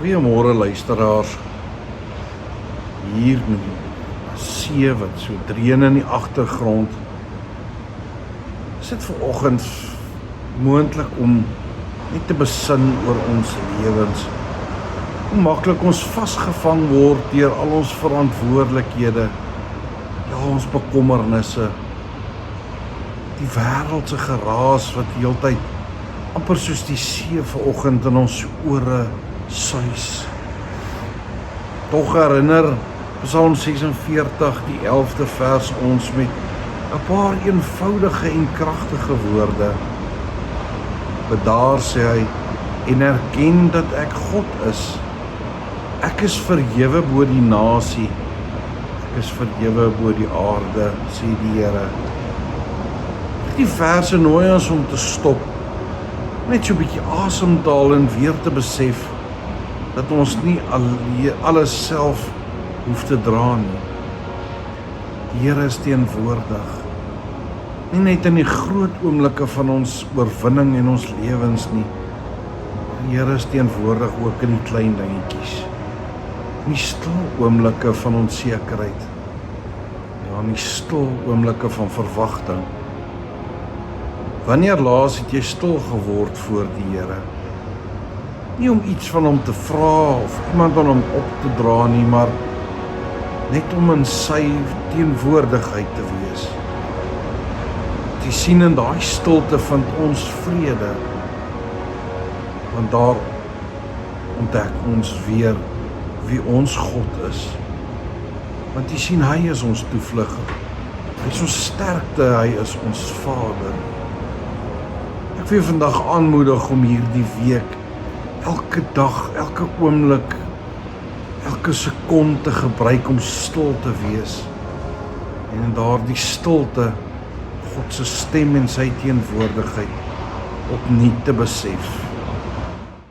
Goeiemôre luisteraars. Hier met die see wat so dreun in die agtergrond. Is dit vanoggend moontlik om net te besin oor ons lewens? Hoe maklik ons vasgevang word deur al ons verantwoordelikhede, ja, ons bekommernisse, die wêreldse geraas wat heeltyd amper soos die see vanoggend in ons ore suis. Tog herinner Psalm 46 die 11de vers ons met 'n paar eenvoudige en kragtige woorde. Bedaar, sê hy, en erken dat ek God is. Ek is verhewe bo die nasie. Ek is verhewe bo die aarde, sê die Here. Die verse nooi ons om te stop, net so 'n bietjie asem te haal en weer te besef dat ons nie alles self hoef te dra nie. Die Here is teenwoordig. Nie net in die groot oomblikke van ons oorwinning en ons lewens nie. Die Here is teenwoordig ook in die klein dingetjies. In die stil oomblikke van onsekerheid. Ja, in die stil oomblikke van verwagting. Wanneer laas het jy stil geword voor die Here? Nie om iets van hom te vra of iemand aan hom op te dra nie, maar net om in sy teenwoordigheid te wees. Te sien in daai stilte vind ons vrede, want daar ontdek ons weer wie ons God is. Want jy sien, hy is ons toevlug, hy is ons sterkte, hy is ons Vader. Ek wil vandag aanmoedig om hierdie week elke dag, elke oomblik, elke sekonde te gebruik om stil te wees. En in daardie stilte God se stem en sy teenwoordigheid opnuut te besef.